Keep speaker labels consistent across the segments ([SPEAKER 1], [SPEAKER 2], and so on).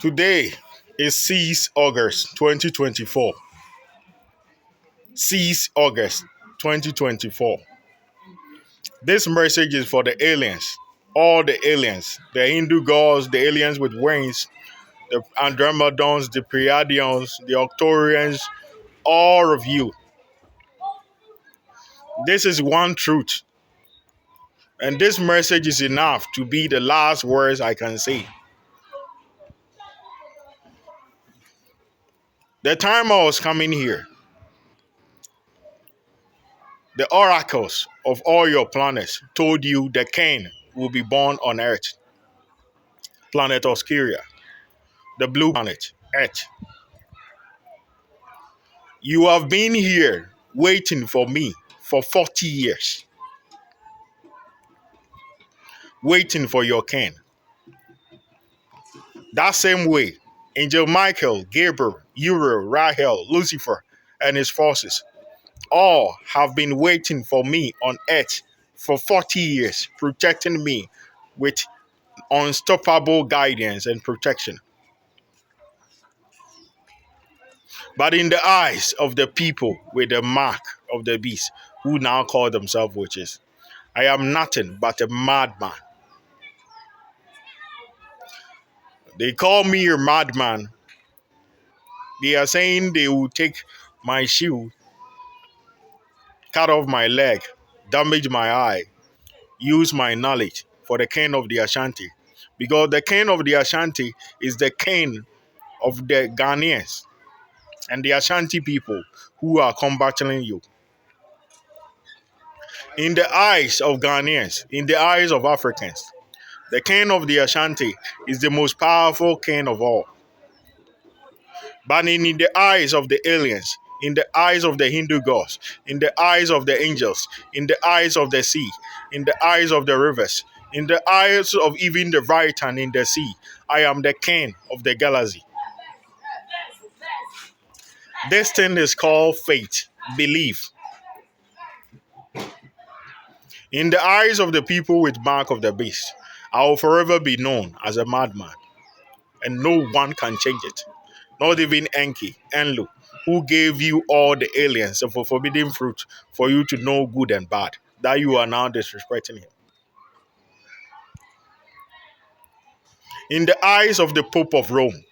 [SPEAKER 1] Today is 6 August 2024. 6 August 2024. This message is for the aliens. All the aliens. The Hindu gods, the aliens with wings, the Andromedons, the Pleiadians, the Octorians, all of you. This is one truth. And this message is enough to be the last words I can say. The time I was coming here, the oracles of all your planets told you the Cain will be born on Earth, planet Oscuria, the blue planet, Earth. You have been here waiting for me for 40 years, waiting for your Cain. That same way, Angel Michael, Gabriel, Uriel, Rahel, Lucifer, and his forces all have been waiting for me on Earth for 40 years, protecting me with unstoppable guidance and protection. But in the eyes of the people with the mark of the beast, who now call themselves witches, I am nothing but a madman. They call me a madman. They are saying they will take my shoe, cut off my leg, damage my eye, use my knowledge for the king of the Ashanti. Because the king of the Ashanti is the king of the Ghanaians and the Ashanti people who are combating you. In the eyes of Ghanaians, in the eyes of Africans, the king of the Ashanti is the most powerful king of all. But in the eyes of the aliens, in the eyes of the Hindu gods, in the eyes of the angels, in the eyes of the sea, in the eyes of the rivers, in the eyes of even the Vitan in the sea, I am the king of the galaxy. This thing is called faith, belief. In the eyes of the people with mark of the beast, I will forever be known as a madman, and no one can change it. Not even Enki, Enlu, who gave you all the aliens of a forbidden fruit for you to know good and bad, that you are now disrespecting him. In the eyes of the Pope of Rome,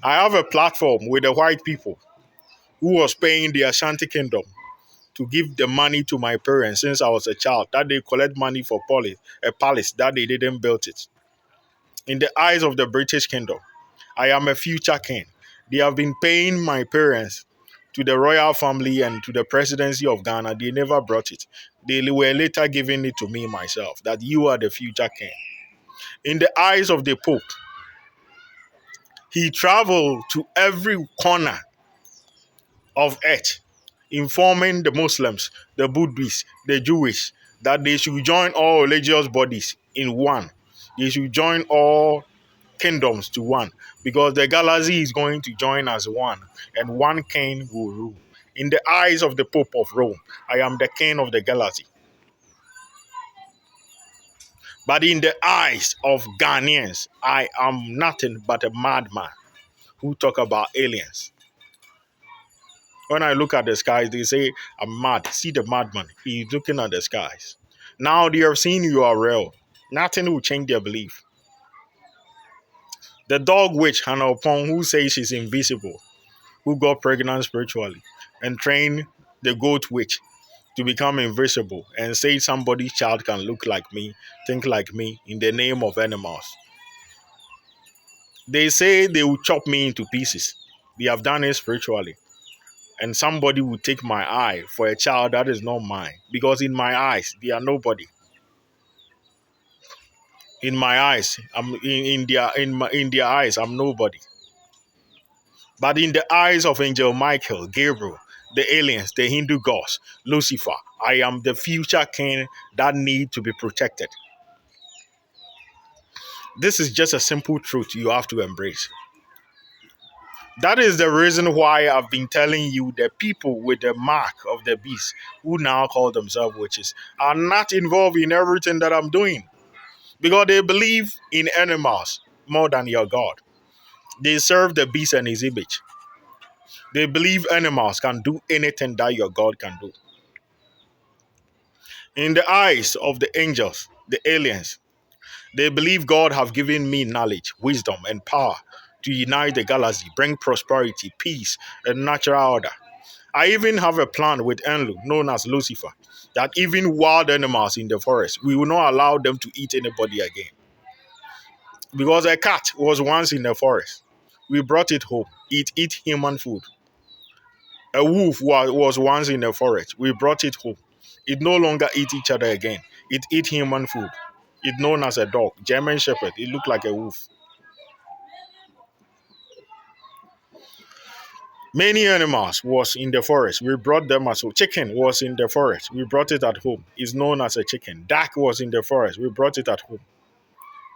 [SPEAKER 1] I have a platform with the white people who was paying the Ashanti Kingdom to give the money to my parents since I was a child, that they collect money for a palace that they didn't build it. In the eyes of the British Kingdom, I am a future king. They have been paying my parents to the royal family and to the presidency of Ghana. They never brought it. They were later giving it to me myself, that you are the future king. In the eyes of the Pope, he traveled to every corner of earth, informing the Muslims, the Buddhists, the Jewish, that they should join all religious bodies in one. They should join all kingdoms to one, because the galaxy is going to join as one, and one king will rule. In the eyes of the Pope of Rome, I am the king of the galaxy. But in the eyes of Ghanaians, I am nothing but a madman who talk about aliens. When I look at the skies, they say, I'm mad. See the madman. He's looking at the skies. Now they are seeing you are real. Nothing will change their belief. The dog witch, Hannah Opong, who says she's invisible, who got pregnant spiritually and trained the goat witch to become invisible and say somebody's child can look like me, think like me in the name of animals. They say they will chop me into pieces. They have done it spiritually. And somebody will take my eye for a child that is not mine. Because in my eyes, they are nobody. In my eyes, in their eyes, I'm nobody. But in the eyes of Angel Michael, Gabriel, the aliens, the Hindu gods, Lucifer, I am the future king that need to be protected. This is just a simple truth you have to embrace. That is the reason why I've been telling you the people with the mark of the beast, who now call themselves witches, are not involved in everything that I'm doing, because they believe in animals more than your God. They serve the beast and his image. They believe animals can do anything that your God can do. In the eyes of the angels, the aliens, they believe God have given me knowledge, wisdom, and power to unite the galaxy, bring prosperity, peace, and natural order. I even have a plan with Enlu, known as Lucifer, that even wild animals in the forest, we will not allow them to eat anybody again. Because a cat was once in the forest. We brought it home. It eat human food. A wolf was once in the forest. We brought it home. It no longer eat each other again. It eat human food. It known as a dog, German Shepherd. It looked like a wolf. Many animals was in the forest. We brought them as well. Chicken was in the forest. We brought it at home. It's known as a chicken. Duck was in the forest. We brought it at home.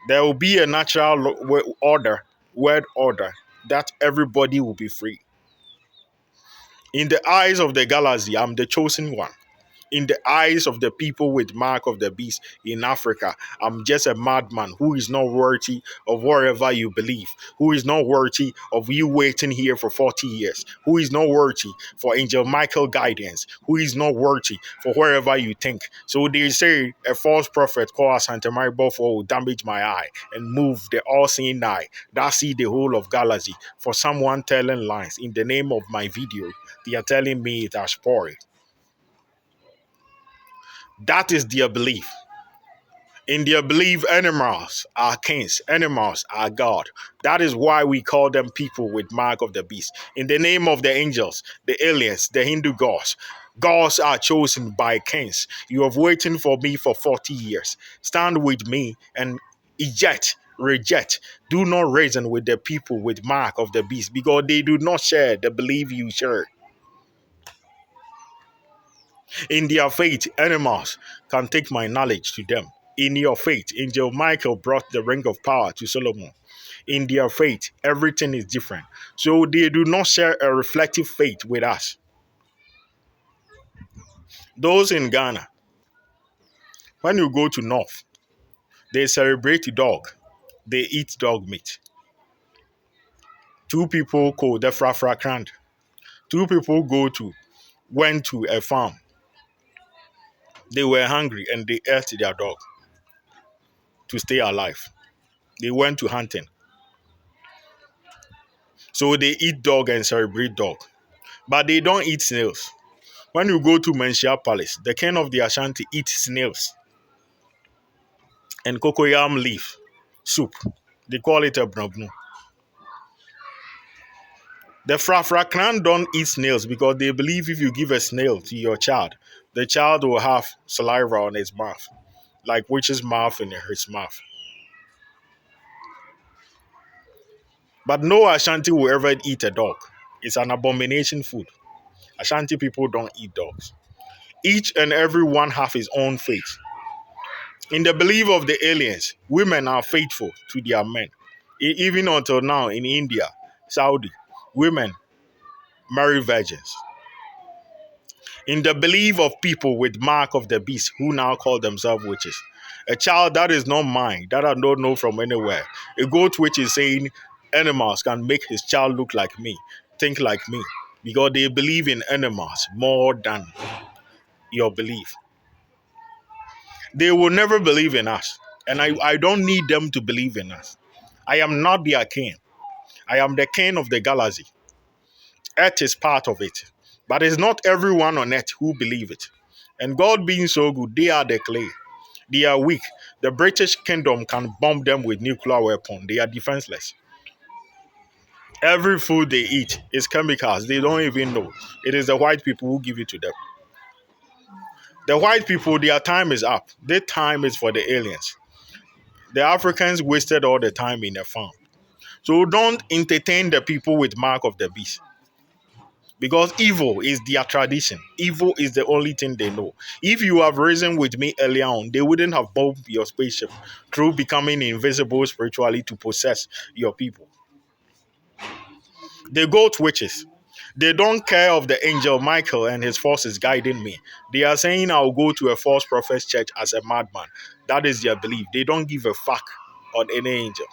[SPEAKER 1] There will be a natural order, word order, that everybody will be free. In the eyes of the galaxy, I'm the chosen one. In the eyes of the people with mark of the beast in Africa, I'm just a madman who is not worthy of whatever you believe, who is not worthy of you waiting here for 40 years, who is not worthy for Angel Michael guidance, who is not worthy for wherever you think. So they say a false prophet called Asante Maribofo will damage my eye and move the all-seeing eye that see the whole of galaxy. For someone telling lies in the name of my video, they are telling me it has spoiled. That is their belief. In their belief, animals are kings, animals are God. That is why we call them people with mark of the beast. In the name of the angels, the aliens, the Hindu gods, gods are chosen by kings. You have waited for me for 40 years. Stand with me and reject. Do not reason with the people with mark of the beast because they do not share the belief you share. In their faith, animals can take my knowledge to them. In your faith, Angel Michael brought the ring of power to Solomon. In their faith, everything is different. So they do not share a reflective faith with us. Those in Ghana, when you go to North, they celebrate dog. They eat dog meat. Two people called the Frafra Krant. Two people went to a farm. They were hungry and they ate their dog to stay alive. They went to hunting. So they eat dog and celebrate dog. But they don't eat snails. When you go to Menchia Palace, the king of the Ashanti eats snails and cocoyam leaf soup. They call it a brabnu. The Frafra clan don't eat snails because they believe if you give a snail to your child, the child will have saliva on his mouth, like witch's mouth in his mouth. But no Ashanti will ever eat a dog. It's an abomination food. Ashanti people don't eat dogs. Each and every one have his own faith. In the belief of the aliens, women are faithful to their men. Even until now in India, Saudi, women marry virgins. In the belief of people with mark of the beast who now call themselves witches, a child that is not mine, that I don't know from anywhere, a goat which is saying animals can make his child look like me, think like me, because they believe in animals more than your belief. They will never believe in us. And I don't need them to believe in us. I am not their king. I am the king of the galaxy. Earth is part of it. But it's not everyone on earth who believe it. And God being so good, they are the clay. They are weak. The British kingdom can bomb them with nuclear weapon. They are defenseless. Every food they eat is chemicals. They don't even know. It is the white people who give it to them. The white people, their time is up. Their time is for the aliens. The Africans wasted all the time in the farm. So don't entertain the people with mark of the beast. Because evil is their tradition. Evil is the only thing they know. If you have risen with me earlier on, they wouldn't have bombed your spaceship through becoming invisible spiritually to possess your people. They go to witches. They don't care of the angel Michael and his forces guiding me. They are saying I'll go to a false prophet's church as a madman. That is their belief. They don't give a fuck on any angel.